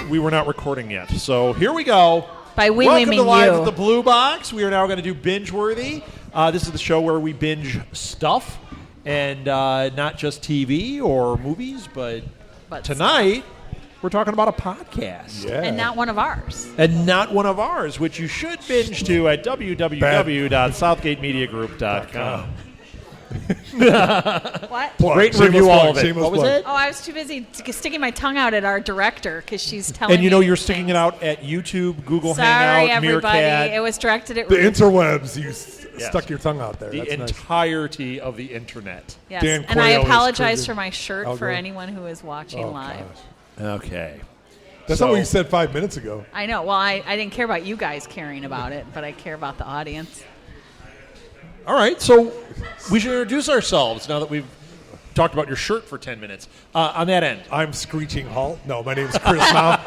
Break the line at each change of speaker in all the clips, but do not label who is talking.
we were not recording yet. So here we go.
By we
Welcome
mean
to Live
you.
at the Blue Box. We are now going to do Binge Worthy. This is the show where we binge stuff, and not just TV or movies, but tonight we're talking about a podcast.
Yeah.
And not one of ours.
And not one of ours, which you should binge to at www.southgatemediagroup.com.
What?
Great review all of it.
Shameless
What was
plug.
it?
Oh, I was too busy sticking my tongue out at our director because she's telling me.
And you know you're sticking it out at YouTube, Google
Sorry,
Hangout,
everybody.
Meerkat.
It was directed at
The
Ruth.
interwebs, you stuck your tongue out there.
The
That's nice.
entirety of the internet.
Yes.
Dan
And I
Quayle is
apologize
crazy.
for my shirt
I'll
for
go.
anyone who is watching
Oh,
live.
gosh.
Okay.
That's not what you said 5 minutes ago.
I know. Well, I didn't care about you guys caring about it, but I care about the audience.
All right, so we should introduce ourselves now that we've talked about your shirt for 10 minutes. On that end.
I'm Screeching Halt. No, my name's Chris Mao.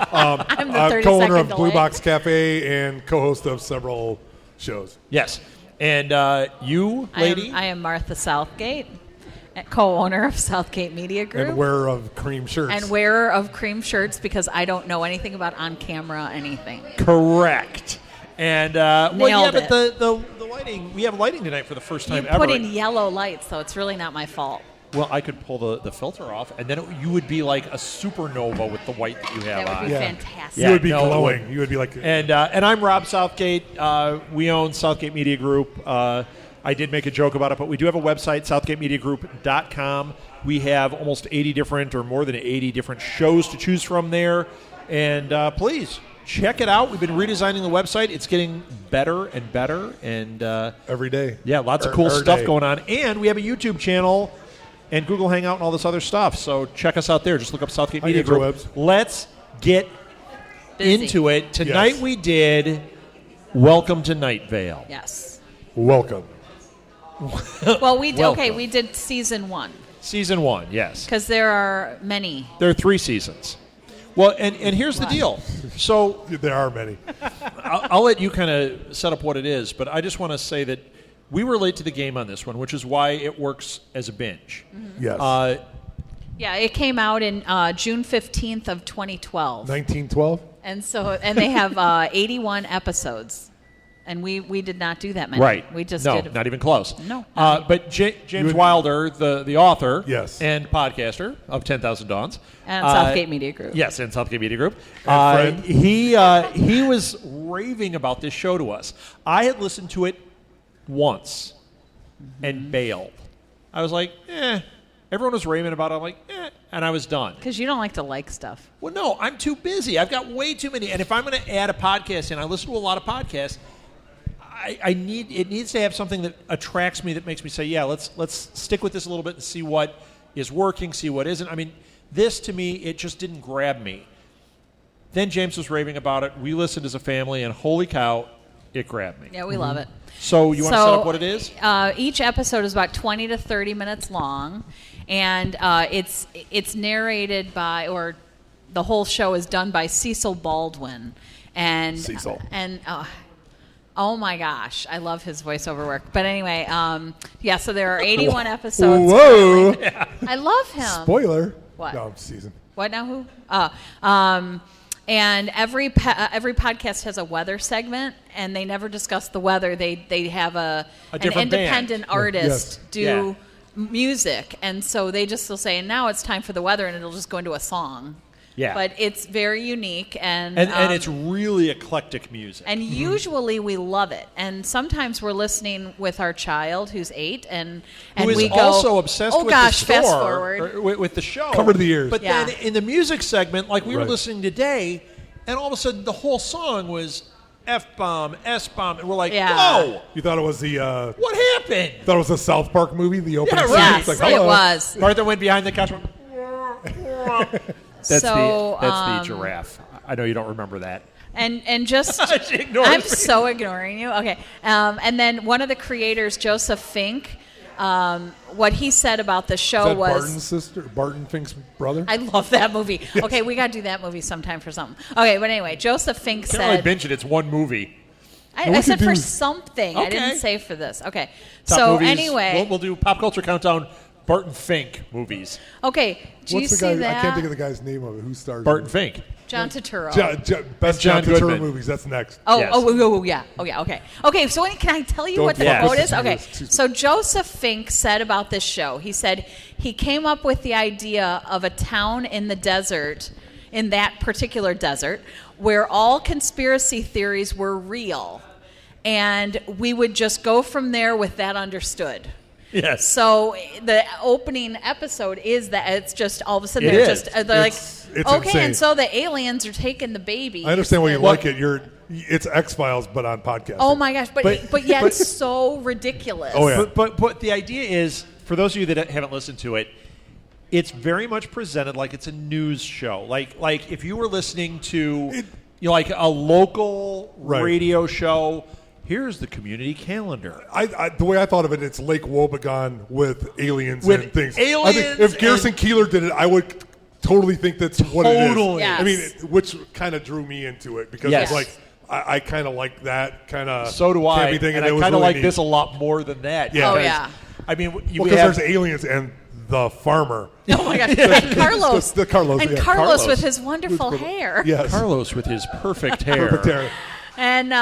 I'm the 30-second
co-owner of
delay.
Blue Box Cafe and co-host of several shows.
Yes. And you, lady?
I am Martha Southgate, co-owner of Southgate Media Group.
And wearer of cream shirts.
And wearer of cream shirts because I don't know anything about on-camera anything.
Correct. And, well, yeah,
Nailed
but the lighting, we have lighting tonight for the first time
You
ever.
put in yellow lights, so it's really not my fault.
Well, I could pull the filter off, and then you would be like a supernova with the white that you have
That
on.
would be
Yeah.
fantastic.
You would be
no, it
glowing.
wouldn't.
You would be like...
And I'm Rob Southgate. We own Southgate Media Group. I did make a joke about it, but we do have a website, southgatemediagroup.com. We have almost 80 different or more than 80 different shows to choose from there. And please, check it out. We've been redesigning the website. It's getting better and better. And
every day.
yeah, lots of cool stuff going on. And we have a YouTube channel and Google Hangout and all this other stuff. So check us out there. Just look up Southgate Media Group.
interwebs.
Let's get
Busy.
into it. Tonight
Yes.
we did Welcome to Nightvale.
Yes.
Welcome.
Well, we
Welcome.
did season 1
Season 1, yes.
because there are many.
There are 3 seasons. Well, and here's the
Right.
deal. So
There are many.
I'll let you kind of set up what it is, but I just want to say that we were late to the game on this one, which is why it works as a binge.
Yes.
Yeah, it came out in June 15th of 2012.
1912?
And they have 81 episodes. And we did not do that many.
Right.
We just
no,
did.
not even close.
No.
But James Wilder, the author
Yes.
and podcaster of 10,000 Dawns.
And Southgate Media Group.
Yes, and Southgate Media Group.
And friend.
He was raving about this show to us. I had listened to it once and bailed. I was like, Everyone was raving about it. I'm like, and I was done.
Because you don't like to like stuff.
Well, no, I'm too busy. I've got way too many. And if I'm going to add a podcast in, I listen to a lot of podcasts. It needs to have something that attracts me, that makes me say, yeah, let's stick with this a little bit and see what is working, see what isn't. I mean, this to me, it just didn't grab me. Then James was raving about it. We listened as a family, and holy cow, it grabbed me.
Yeah, we love it.
So you want to set up what it is?
Each episode is about 20 to 30 minutes long, and it's narrated by, or the whole show is done by Cecil Baldwin. And
Cecil.
And oh my gosh, I love his voiceover work. But anyway, so there are 81 episodes.
Whoa.
I love him.
Spoiler.
What?
No, season.
What now? Who? And every podcast has a weather segment, and they never discuss the weather. They have an
different
independent artist
Yes.
do music, and so they just will say, and now it's time for the weather, and it'll just go into a song.
Yeah.
But it's very unique, and
it's really eclectic music.
and usually we love it. And sometimes we're listening with our child who's 8, and
Who is
we go,
also obsessed
oh
with
gosh,
the store,
fast forward.
or with the show.
Cover to the ears.
But
Yeah.
then in the music segment, like we were
Right.
listening today, and all of a sudden the whole song was F-bomb, S-bomb, and we're like,
Yeah.
whoa,
You thought it was the
what happened?
thought it was the South Park movie, the opening
Yeah,
scene?
right.
Yes,
It's
it
like, hello.
was.
Martha went behind the couch. That's
So,
the giraffe. I know you don't remember that.
And just
She ignores
I'm
me.
so ignoring you. Okay. And then one of the creators, Joseph Fink, what he said about the
Is
show
that
was
Barton's sister? Barton Fink's brother?
I love that movie. Okay, we got to do that movie sometime for something. Okay, but anyway, Joseph Fink
Can't really
said
binge it. It's one movie.
I
we
said
could
for
do-
something. I
Okay.
didn't say for this. Okay.
Top
so
movies.
anyway,
We'll do pop culture countdown. Barton Fink movies.
Okay, do you
What's the
see
guy?
that?
I can't think of the guy's name of it. Who stars?
Barton
in it?
Fink.
John Turturro.
Best
John
John Turturro
Goodman.
movies. That's next.
Oh,
Yes.
Yeah. Oh, yeah. Okay. Okay. So can I tell you
Don't
what the
Yes.
quote is? Okay.
Excuse me.
So Joseph Fink said about this show. He said he came up with the idea of a town in the desert, in that particular desert, where all conspiracy theories were real, and we would just go from there with that understood.
Yes.
So the opening episode is that it's just all of a sudden
It
they're
is.
just they're
It's
okay,
insane.
and so the aliens are taking the baby.
I understand why you
And-
like it. It's X-Files, but on podcast.
Oh my gosh! But yet
but-
it's so ridiculous.
Oh, yeah.
But the idea is, for those of you that haven't listened to it, it's very much presented like it's a news show. Like if you were listening to like a local
Right.
radio show. Here's the community calendar.
The way I thought of it, it's Lake Wobegon with aliens
With
and things.
aliens
I think if Garrison
and-
Keillor did it, I would totally think that's what it is.
Totally.
Yes.
I mean, which kind of drew me into it because
Yes.
it's like I kind of like that kind of
So do I.
thing,
And
it
I
was
kind of
really
like
neat.
this a lot more than that.
Yeah.
Oh,
because,
yeah.
I mean, you
because
have
there's aliens and the farmer.
Oh my gosh! And Carlos.
The Carlos,
And
yeah.
Carlos
Carlos.
with his wonderful hair.
Yes.
Carlos with his perfect hair.
Perfect hair.
And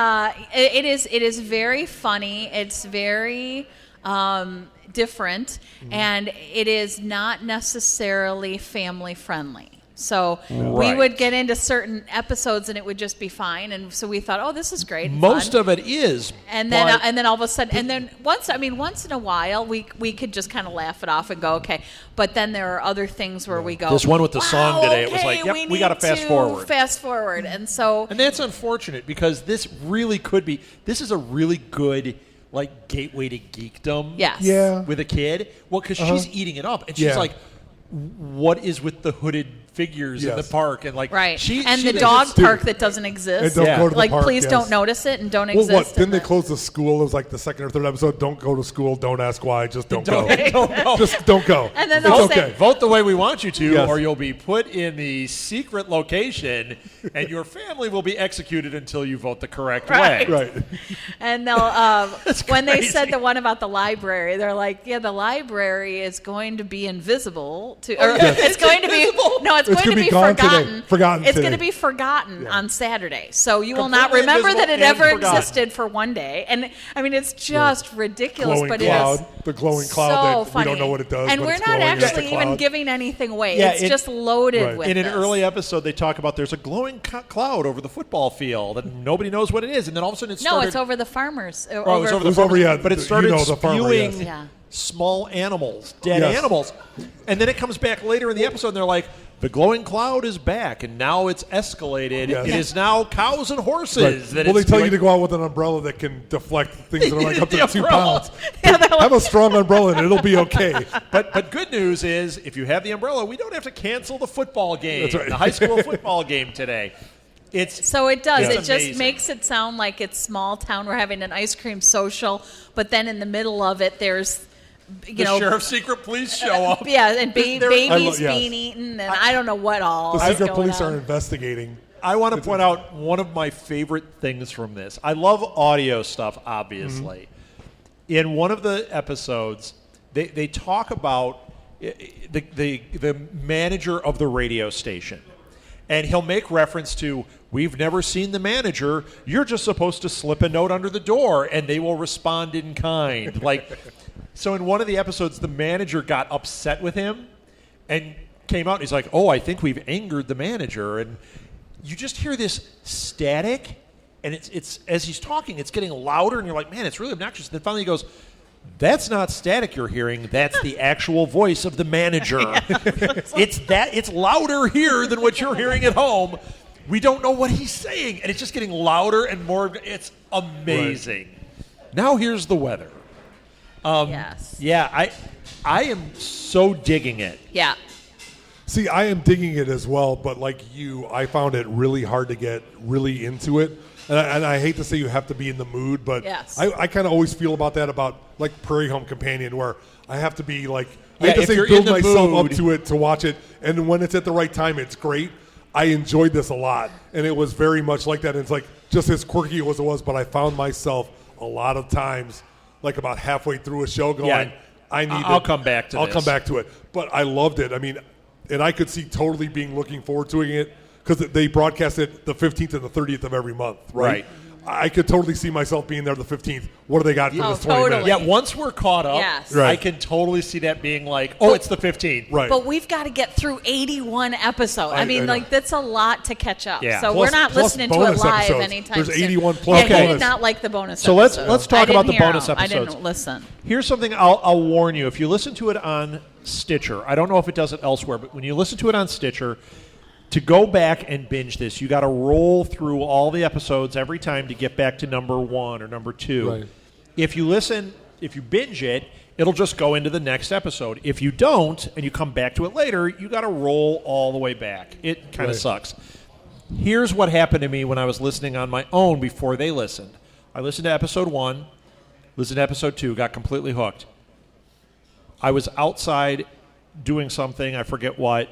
it is very funny. It's very different, and it is not necessarily family friendly. So we
Right.
would get into certain episodes, and it would just be fine. And so we thought, oh, this is great. and
Most
fun.
of it is.
And then,
but-
and then all of a sudden, and then once in a while, we could just kind of laugh it off and go, okay. But then there are other things where we go.
This one with the song
"Wow,
today, it was
okay,
like, yep, we
need
gotta fast forward."
Fast forward, and so
And that's unfortunate because this really could be. This is a really good like gateway to geekdom.
yes,
Yeah.
With a kid, well, because she's eating it up, and she's
Yeah.
like, "What is with the hooded figures in the
Yes.
park?" And like,
right. And the
just-
dog
Dude.
park that doesn't exist.
And don't
Yeah.
go to the
Like,
park,
please
yes.
don't notice it and don't
Well,
exist.
what? Didn't
in
they
the-
close the school? It was like the second or third episode. Don't go to school. Don't ask why. Just don't go.
Don't go.
Just don't go.
And then
it's
they'll
okay.
say-
Vote the way we want you to,
Yes.
or you'll be put in the secret location, and your family will be executed until you vote the correct
Right.
way.
Right.
And they'll when they
crazy.
said the one about the library, they're like, yeah, the library is going to be invisible to, or
yes.
it's going to be
invisible.
no, it's
It's
going to
gonna
be
be gone today.
forgotten.
Forgotten
It's
today.
going to be forgotten
Yeah.
on Saturday, so you will not
Completely
remember that it
invisible
ever
and forgotten.
existed for one day. And I mean, it's just ridiculous,
Glowing
but
cloud.
it is
The glowing
so
cloud that
funny.
we don't know what it does.
And
but
we're
it's
not
glowing. It's
actually
a
even
cloud.
giving anything away.
Yeah,
it's
it-
just loaded
Right.
with
In an
this.
early episode, they talk about there's a glowing cloud over the football field, and nobody knows what it is. And then all of a sudden, it
No,
started.
it's over the farmers.
Oh, it was over
It was
the
over,
farmers,
yeah,
but it
you
started
know, the farmer,
spewing
yes.
Yeah.
small animals, dead
Yes.
animals, and then it comes back later in the episode, and they're like, "The glowing cloud is back, and now it's escalated.
Yes.
It is now cows and horses."
Right.
That
Well, they
it's
tell you
spewing."
to go out with an umbrella that can deflect things that are like up to
The
2
umbrella.
pounds.
Yeah, they're like-
Have a strong umbrella and it'll be okay.
But good news is, if you have the umbrella, we don't have to cancel the football game,
That's right.
the high school football game today. It's
So it does.
It's
It just
amazing.
makes it sound like it's small town. We're having an ice cream social, but then in the middle of it, there's, you
the
know,
sheriff's secret police show up.
yeah, and
There-
babies
yes.
being eaten, and I don't know what all.
The
is
secret
going
police
on.
are investigating.
I want to point out one of my favorite things from this. I love audio stuff, obviously. In one of the episodes, they talk about the manager of the radio station. And he'll make reference to, "We've never seen the manager. You're just supposed to slip a note under the door, and they will respond in kind." So in one of the episodes, the manager got upset with him and came out, and he's like, "Oh, I think we've angered the manager." And you just hear this static, and it's as he's talking, it's getting louder, and you're like, "Man, it's really obnoxious." And then finally he goes, "That's not static you're hearing. That's the actual voice of the manager. It's louder here than what you're hearing at home. We don't know what he's saying, and it's just getting louder and more. It's amazing." Now here's the weather.
Yes.
Yeah, I am so digging it.
Yeah.
See, I am digging it as well, but like you, I found it really hard to get really into it. And I hate to say you have to be in the mood, but
Yes.
I kind of always feel about that about like Prairie Home Companion, where I have to be like, I
Yeah,
have to
if
say
you're in
build
the
myself
mood-
up to it to watch it. And when it's at the right time, it's great. I enjoyed this a lot. And it was very much like that. And it's like just as quirky as it was, but I found myself a lot of times, like about halfway through a show going,
Yeah. I'll come back to
I'll
this.
come back to it. But I loved it. I mean, and I could see totally being looking forward to it because they broadcast it the 15th and the 30th of every month, right? I could totally see myself being there the 15th. What do they got for this 20
totally.
minutes?
Yeah, once we're caught up,
Yes.
Right.
I can totally see that being like, it's the 15th.
Right.
But we've got to get through 81 episodes.
I
I mean,
know.
like, that's a lot to catch up.
Yeah.
So
Plus-
we're not
plus
listening to it
bonus
live
episodes.
anytime
There's
soon.
81 plus
Yeah, he
bonus.
did not like the bonus
So
episodes.
let's talk
I
about
didn't
the
hear
bonus
them.
episodes.
I didn't listen.
Here's something I'll warn you. If you listen to it on Stitcher, I don't know if it does it elsewhere, but when you listen to it on Stitcher, to go back and binge this, you got to roll through all the episodes every time to get back to number 1 or number 2.
Right.
If you binge it, it'll just go into the next episode. If you don't, and you come back to it later, you got to roll all the way back. It kind of sucks. Here's what happened to me when I was listening on my own before they listened. I listened to episode 1, listened to episode 2, got completely hooked. I was outside doing something, I forget what.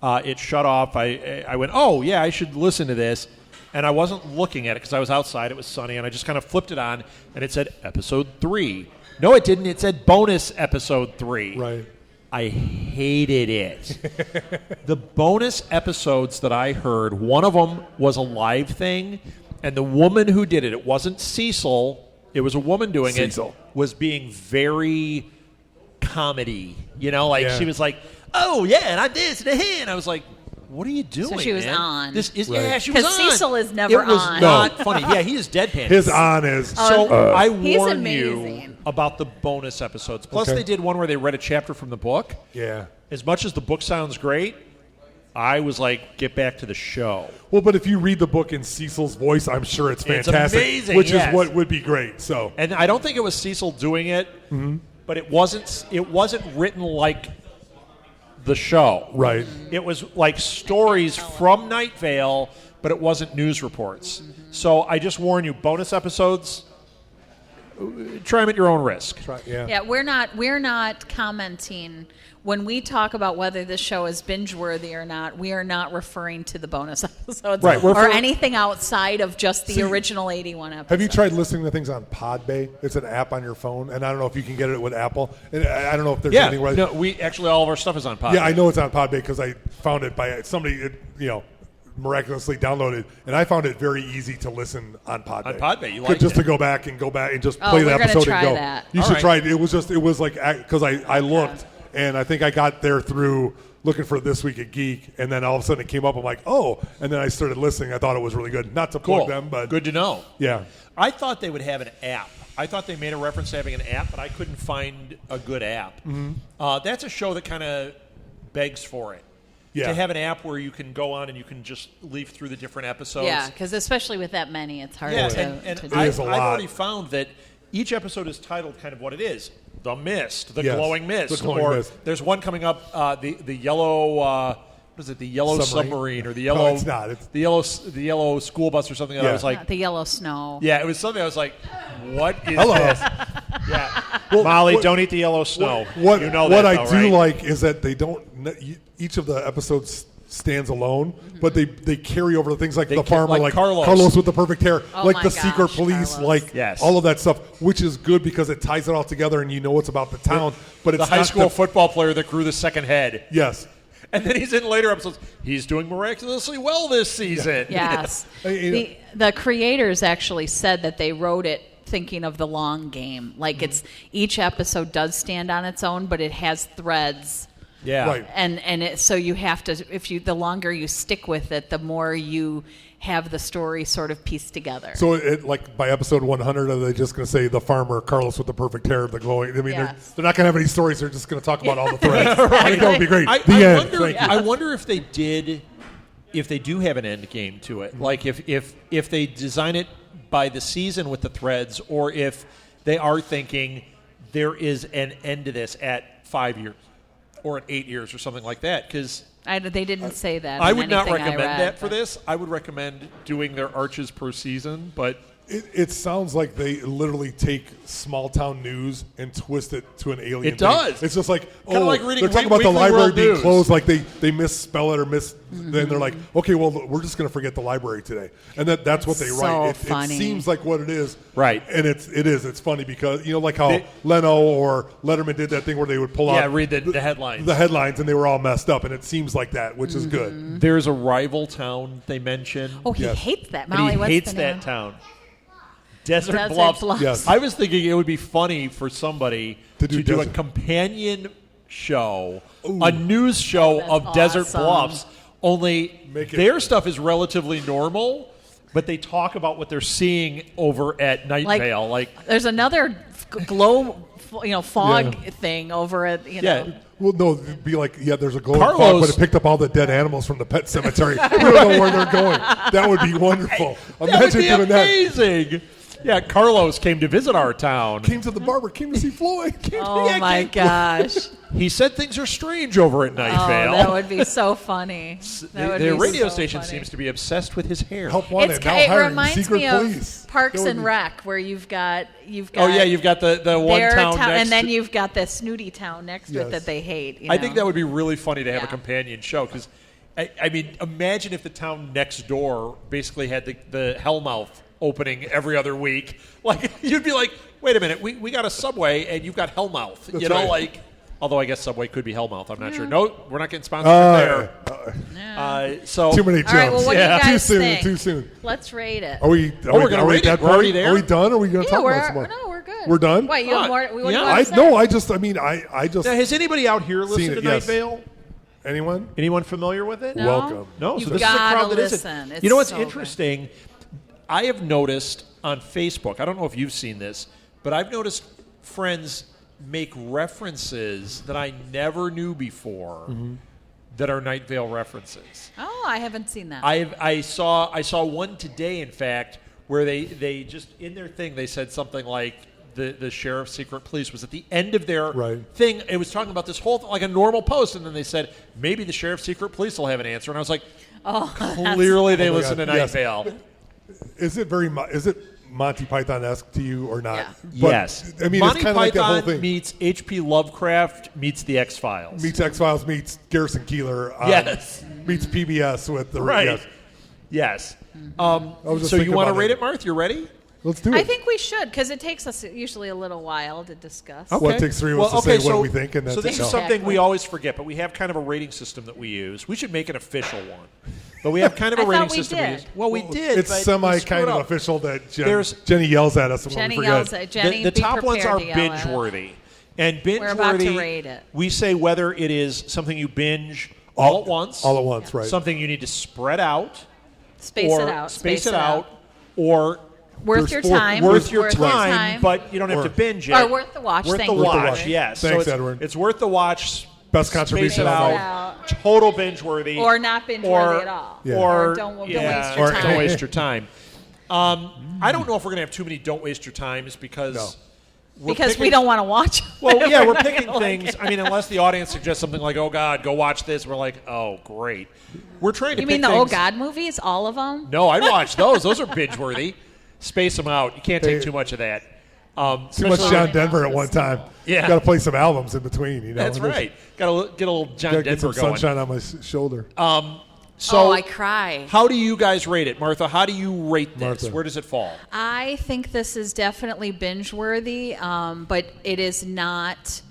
It shut off. I went, oh, yeah, I should listen to this. And I wasn't looking at it because I was outside. It was sunny. And I just kind of flipped it on, and it said episode 3. No, it didn't. It said bonus episode 3.
Right.
I hated it. The bonus episodes that I heard, one of them was a live thing, and the woman who did it wasn't Cecil. It was a woman doing
Cecil.
it. Was being very comedy. You know, like
Yeah.
she was like, oh, yeah, and I did this, and I was like, what are you doing,
So she was
man?
on.
This is
Right.
Yeah, she was on.
'Cause Cecil is never
It was
on.
not funny. Yeah, he is deadpan.
His on is.
So I
He's
warn you
amazing.
about the bonus episodes. Plus,
Okay.
they did one where they read a chapter from the book.
Yeah.
As much as the book sounds great, I was like, get back to the show.
Well, but if you read the book in Cecil's voice, I'm sure it's fantastic.
amazing,
which
yes.
is what would be great. So
And I don't think it was Cecil doing it, but it wasn't written like the show.
right.
It was like stories from Nightvale, but it wasn't news reports. So I just warn you, bonus episodes, try them at your own risk.
Yeah.
Yeah, we're not commenting when we talk about whether this show is binge worthy or not. We are not referring to the bonus episodes
Right, we're
or
for-
anything outside of just the
See,
original 81 episodes.
Have you tried listening to things on Podbay? It's an app on your phone, and I don't know if you can get it with Apple. And I don't know if there's
Yeah,
anything where.
no, we actually all of our stuff is on podcast.
Yeah, I know it's on Podbay because I found it by somebody, miraculously downloaded, and I found it very easy to listen on Podbay.
On Podbay, you liked
just
it.
to go back and just
Oh,
play the
we're gonna
episode
try
and go.
that.
You
All
should
right.
try it. It was like because I looked, and I think I got there through looking for This Week at Geek, and then all of a sudden it came up. I'm like, oh, and then I started listening. I thought it was really good. Not to
Cool.
plug them, but
Good to know.
yeah.
I thought they would have an app. I thought they made a reference to having an app, but I couldn't find a good app. That's a show that kind of begs for it.
Yeah.
To have an app where you can go on and you can just leaf through the different episodes.
Yeah, because especially with that many, it's hard
Yeah,
to
and
do.
It
I've
is a lot.
already found that each episode is titled kind of what it is. The Mist, the
Yes,
Glowing Mist.
the glowing
or
mist.
there's one coming up, the yellow, what is it, the yellow submarine or the
No,
yellow,
it's not. It's-
the yellow school bus or something. And I
Yeah.
was like,
The yellow snow.
yeah, it was something I was like, what is
Hello.
this? Yeah.
Well,
Molly,
what-
don't eat the yellow snow.
What
you know
what
that,
I
though,
do
right?
like is that they don't. Each of the episodes stands alone, but they carry over to things like
They
the
ca-
farmer,
like
like
Carlos.
with the perfect hair,
Oh
like
my
the secret
gosh,
police,
Carlos.
like
Yes.
all of that stuff, which is good because it ties it all together and you know it's about the town. But it's
the high
not
school football player that grew the second head.
Yes.
And then he's in later episodes. He's doing miraculously well this season.
Yes.
You
The creators actually said that they wrote it thinking of the long game. Like it's each episode does stand on its own, but it has threads.
Yeah.
Right.
So you have to, the longer you stick with it, the more you have the story sort of pieced together.
So it like by episode 100, are they just going to say the farmer Carlos with the perfect hair, the glowing? I mean,
Yes.
they're not going to have any stories. They're just going to talk about all the threads. I think that would be great.
I
The end.
wonder,
Thank you.
I wonder if they do have an end game to it. Like if they design it by the season with the threads, or if they are thinking there is an end to this at 5 years or at 8 years or something like that. Because
They didn't say that.
I
in
would not
anything I
recommend
read,
that for
but-
this. I would recommend doing their arches per season, but
It sounds like they literally take small town news and twist it to an alien.
It does.
Thing. It's just like,
Kinda like reading
they're talking about the
Weekly
library
World
being
News.
closed, like they misspell it or then they're like, okay, well, we're just going to forget the library today, and that's what they
So
write. It
funny.
seems like what it is,
Right.
And it's funny because like how Leno or Letterman did that thing where they would pull out
read the headlines.
the headlines, and they were all messed up, and it seems like that, which is good.
There's a rival town they mention.
Oh, he
Yes.
hates that.
And
Molly,
he
what's
hates
the
that
name?
town. Desert
Desert
Bluffs.
Bluffs.
Yes.
I was thinking it would be funny for somebody
To do
a
desert.
companion show, a news show of
That's
Desert
awesome.
Bluffs, only
Make it-
their stuff is relatively normal, but they talk about what they're seeing over at Nightvale. Like
There's another fog
Yeah.
thing over at
yeah.
Well, no, it'd be like, there's a glowing
Carlos-
fog, but it picked up all the dead animals from the pet cemetery. We don't know where they're going. That would be wonderful.
That would
Imagine
be
doing that.
amazing. Yeah, Carlos came to visit our town.
Came to the barber, came to see Floyd.
Oh
Yeah,
my gosh.
He said things are strange over at
Oh,
Nightvale.
that would be so funny. That would
The
be
radio
so
station
funny.
seems to be obsessed with his hair.
Help wanted.
It's,
Now
it
hiring
reminds
secret
me
police.
of Parks
That would
and
be-
Rec, where you've got
You've got the one
their
town next
and then
to,
you've got the snooty town next to
Yes.
it that they hate.
I think that would be really funny to have a
Yeah.
companion show because, I mean, imagine if the town next door basically had the Hellmouth opening every other week. Like you'd be like, wait a minute, we got a Subway and you've got Hellmouth.
That's
you know,
right.
like. Although I guess Subway could be Hellmouth. I'm not sure. No, we're not getting sponsored there. So
Too many jokes.
All right, well, what do you guys
Too soon.
think?
Too soon.
Let's rate it.
Are we?
we're gonna rate it.
that
We're already
party?
there?
Are we done? Or are we going to
Yeah,
talk about some more?
no, we're good.
We're done?
Wait, you have more? What do you
Yeah.
want to say?
No, I just.
now, has anybody out here listened to
it, yes.
Nightvale?
Anyone?
Anyone familiar with it?
No?
Welcome.
No,
You've
so this is a
gotta
crowd that
listen.
isn't.
It's
You know what's
so good.
interesting? I have noticed on Facebook, I don't know if you've seen this, but I've noticed friends make references that I never knew before that are Nightvale references.
Oh, I haven't seen that.
I saw one today, in fact, where they just in their thing they said something like the sheriff's secret police was at the end of their
Right.
thing. It was talking about this whole like a normal post, and then they said maybe the sheriff's secret police will have an answer, and I was like, clearly they
Oh my
listen
God,
to
yes.
Nightvale.
Is it Monty Python-esque to you or not?
Yeah.
But,
Yes,
I mean,
Monty
it's kind of like that whole
Python
thing.
meets H.P. Lovecraft meets the X-Files.
Meets X-Files, meets Garrison Keillor.
Yes.
Meets PBS with the
Right.
Yes.
Yes.
was just
So you
thinking
want to
about
rate
it.
it, Marth? You ready?
Let's do it.
I think we should because it takes us usually a little while to discuss.
Well, it takes three of us to say what we think, and
so
that's
this
it.
is something
Exactly.
we always forget, but we have kind of a rating system that we use. We should make an official one, but we have kind of a
I
rating
thought we
system
did.
we use. Well, we did.
It's
but we
semi
screwed
kind of
up.
official that
There's-
Jenny yells at us when
Jenny
we forget.
yells at Jenny.
The
be
top ones are
prepared to yell at it.
binge-worthy, and binge-worthy.
We're about to rate it.
We say whether it is something you binge all at once,
All at once, right.
something you need to spread out,
Space
or
it out.
space it out, or
Worth your
There's four-
time.
worth your time, but you don't have
Or-
to binge it.
Or worth the watch.
Worth
Thank
the
you.
watch, yes.
Thanks,
so
Edward.
it's worth the watch.
Best
Space
contribution
it
on
out.
that.
Total binge worthy,
Or not binge worthy at all.
Yeah.
or
don't waste
yeah,
your
or
time.
don't waste your time. I don't know if we're gonna have too many don't waste your times because
No.
we're
Because we
picking-
don't want to watch.
Well, yeah, we're
not
picking
gonna like
things.
it.
I mean, unless the audience suggests something like, "Oh God, go watch this," we're like, "Oh, great." We're trying to.
You
pick
mean the
things.
Oh God movies? All of them?
No, I'd watch those. Those are binge worthy. Space them out. You can't take
Hey.
too much of that.
Too much
especially-
John Denver at one time.
Yeah.
Got to play some albums in between. You know.
That's
And there's-
right. Got to get a little John
Gotta get
Denver
some
going.
sunshine on my shoulder.
So,
Oh, I cry.
how do you guys rate it, Martha? How do you rate this?
Martha.
Where does it fall?
I think this is definitely binge worthy, but it is not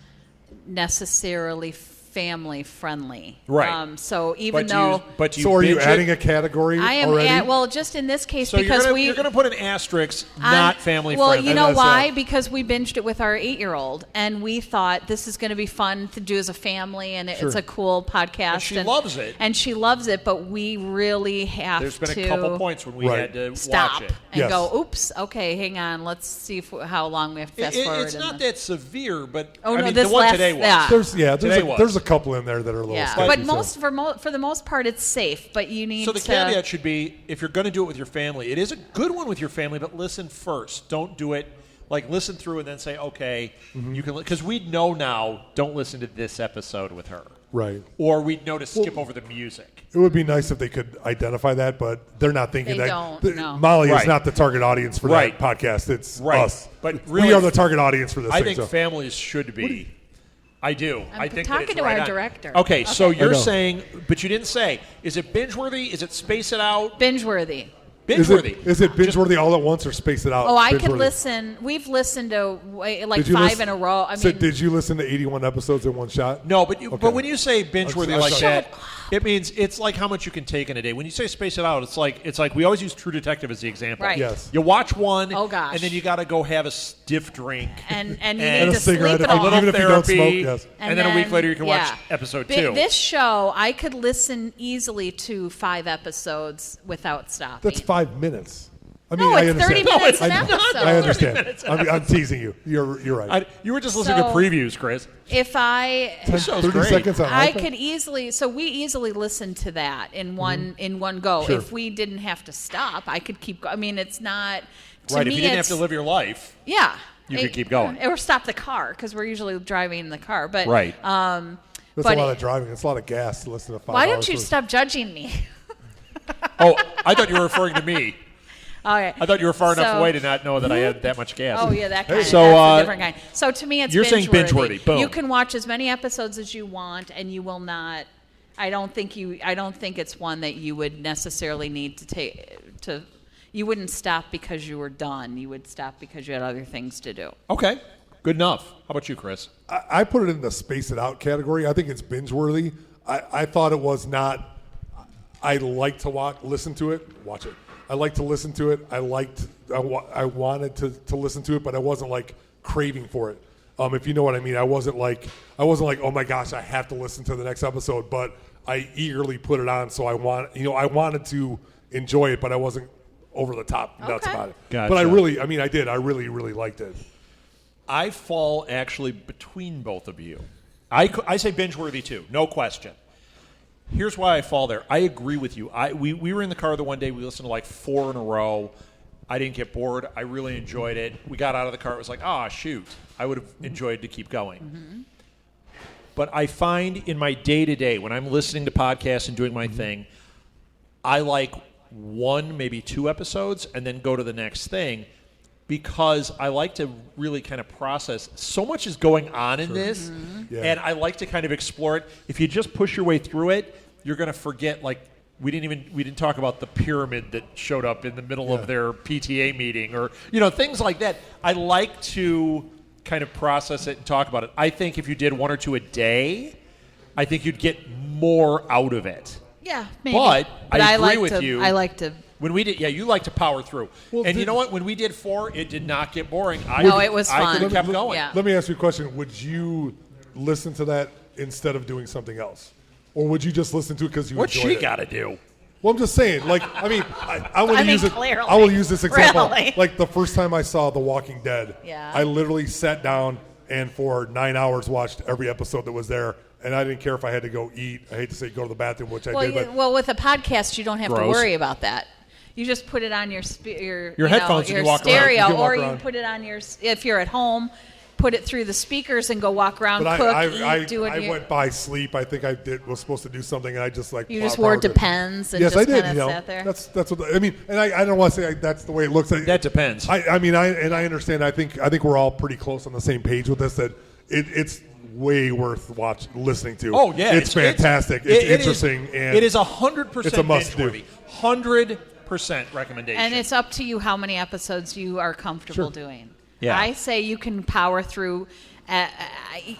necessarily family friendly.
Right.
So even
But
though
you
So are you
binge
adding
it?
a category
I am
already?
well, just in this case
So
because
you're gonna put an asterisk,
I'm-
not family
well,
friendly.
you know
That's
why?
right.
Because we binged it with our 8-year-old, and we thought this is going to be fun to do as a family, and it's a cool podcast.
And she loves it.
And she loves it, but we really have
There's been
to
a couple points when we
Right.
had to
stop
watch it.
and
Yes.
go, oops, okay, hang on, let's see how long we have to fast forward.
It's
in
not
the-
that severe, but
Oh,
I
no,
mean,
this
the one
last-
today was.
yeah.
Today was.
There's a couple in there that are a little
yeah,
sketchy,
but
so.
for the most part, it's safe. But you need
So the
to.
caveat should be, if you're going to do it with your family, it is a good one with your family, but listen first. Don't do it Like, listen through and then say, okay, you can, because we'd know now, don't listen to this episode with her.
Right.
Or we'd know to skip over the music.
It would be nice if they could identify that, but they're not thinking
They
that.
don't, no.
Molly
Right.
is not the target audience for
Right.
that podcast. It's
Right.
us.
But really,
we are the target audience for this
I
thing.
think
so.
families should be. I do.
I'm
I think
talking
that it's
to
right
our
on.
director.
Okay, so
Okay.
you're
I know.
saying, but you didn't say, is it binge-worthy? Is it space it out?
Binge-worthy.
Binge-worthy.
Is it binge-worthy all at once or space it out?
Oh, I could
binge-worthy?
listen. We've listened to like
Did you
5
listen-
in a row. I
so
mean,
did you listen to 81 episodes in one shot?
No, but
Okay.
but when you say binge-worthy like
Shut
that, it means it's like how much you can take in a day. When you say space it out, it's like we always use True Detective as the example.
Right.
Yes.
You watch one,
Oh, gosh.
and then you got to go have a stiff drink,
and you
And
need
a
to sleep
cigarette
it
if you-
a
off.
little
Even if you don't
therapy,
smoke, yes.
and then a week later you can watch episode 2.
This show, I could listen easily to 5 episodes without stopping.
That's 5 minutes. I mean,
No,
I
it's
understand.
30 minutes an
I,
episode.
I understand. I'm teasing you. You're right.
You were just listening to
So-
previews, Chris.
If I
This show's
30
great.
seconds on
I
iPad?
could easily, so we easily listen to that in one go.
Sure.
If we didn't have to stop, I could keep. I mean, it's not. To
Right,
me,
if you didn't have
it's,
to live your life.
yeah,
You could keep going.
or stop the car because we're usually driving in the car. But
Right.
That's
but
a lot of driving. It's a lot of gas to listen to 5
why
hours
don't you
worth.
stop judging me?
Oh, I thought you were referring to me.
All right.
I thought you were far enough
So-
away to not know that I had that much gas.
Oh yeah, that kind.
So,
That's
uh,
a different kind. So to me, it's
you're saying binge-worthy. Boom.
You can watch as many episodes as you want, and you will not. I don't think it's one that you would necessarily need to take to. You wouldn't stop because you were done. You would stop because you had other things to do.
Okay, good enough. How about you, Chris?
I put it in the space it out category. I think it's binge worthy. I thought it was not. I like to listen to it, watch it. I like to listen to it. I wanted to listen to it, but I wasn't like craving for it. If you know what I mean, I wasn't like, oh my gosh, I have to listen to the next episode. But I eagerly put it on, so I wanted to enjoy it, but I wasn't over the top nuts
Okay.
about it.
Gotcha.
But I really liked it.
I fall actually between both of you. I say binge-worthy too, no question. Here's why I fall there. I agree with you. We were in the car the one day. We listened to like 4 in a row. I didn't get bored. I really enjoyed it. We got out of the car. It was like, shoot. I would have enjoyed to keep going.
Mm-hmm.
But I find in my day-to-day, when I'm listening to podcasts and doing my thing, I like 1, maybe 2 episodes and then go to the next thing because I like to really kind of process. So much is going on in this,
Yeah.
and I like to kind of explore it. If you just push your way through it, you're going to forget, like, we didn't talk about the pyramid that showed up in the middle of their PTA meeting or, things like that. I like to kind of process it and talk about it. I think if you did 1 or 2 a day, I think you'd get more out of it.
Yeah, maybe.
But I agree
like
with
to,
you.
I like to.
When we did, you like to power through.
Well,
and you know what? When we did 4, it did not get boring.
It was
I
fun.
could have kept going.
Yeah.
Let me ask you a question. Would you listen to that instead of doing something else? Or would you just listen to it because you
What's
enjoyed
she
it?
got to do?
Well, I'm just saying. I will use it.
clearly.
I will use this example.
Really?
Like the first time I saw The Walking Dead,
Yeah.
I literally sat down and for 9 hours watched every episode that was there. And I didn't care if I had to go eat. I hate to say go to the bathroom, which I did. But
With a podcast, you don't have to
Gross.
worry about that. You just put it on your
headphones and
your
you walk around.
stereo,
You can walk
or you
around.
put it on if you're at home, put it through the speakers and go walk around,
But
cook,
I
eat, do it.
I went by sleep. I think I was supposed to do something, and I just like
You just
powered
wore
through it.
Depends and
Yes,
just
I did.
kind of sat there.
That's what I mean. And I don't want to say that's the way it looks.
That depends.
I understand. I think we're all pretty close on the same page with this. That it's way worth listening to.
Oh, yeah.
it's fantastic. It's interesting, and
it is 100%
it's a must-do.
binge-worthy. 100% recommendation.
And it's up to you how many episodes you are comfortable
Sure.
doing.
Yeah.
I say you can power through.
I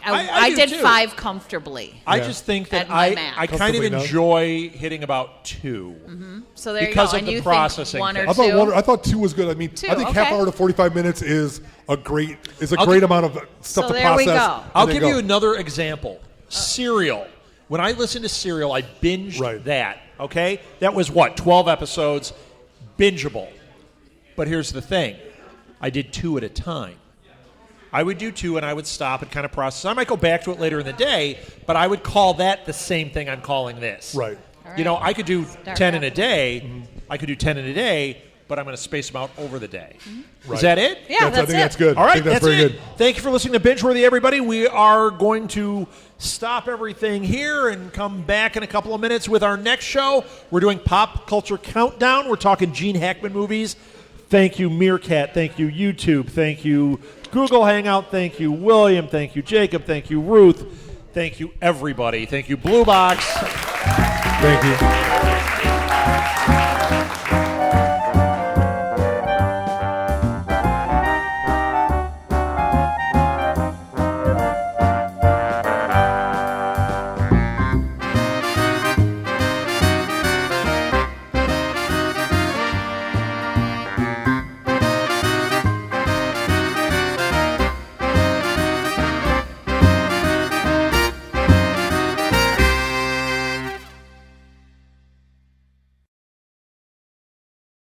I
do
did
too.
5 comfortably.
I
Yeah.
just think
At
that
my max.
I kind of
Comfortably enough.
enjoy hitting about 2.
So there
Because
you go.
of
And
the
you
processing
think 1 or
thing.
2.
I thought 2 was good. I mean,
2,
I think half
okay.
hour to 45 minutes is a great
I'll
amount of stuff
So
to
there we
process.
go.
and
I'll
then
give
go.
you another example. Serial. When I listen to Serial, I binged
Right.
that. Okay? That was 12 episodes. Bingeable. But here's the thing. I did 2 at a time. I would do 2 and I would stop and kind of process. I might go back to it later in the day, but I would call that the same thing I'm calling this.
Right.
All
You know,
right.
I could do
Start
10 in a
back.
day. I could do 10 in a day, but I'm going to space them out over the day.
Mm-hmm.
Right.
Is that it?
Yeah,
I think that's good.
All
I
right,
think that's
that's
very
it.
good.
Thank you for listening to Binge-Worthy, everybody. We are going to stop everything here and come back in a couple of minutes with our next show. We're doing Pop Culture Countdown. We're talking Gene Hackman movies. Thank you, Meerkat. Thank you, YouTube. Thank you, Google Hangout. Thank you, William. Thank you, Jacob. Thank you, Ruth. Thank you, everybody. Thank you, Blue Box.
Thank you.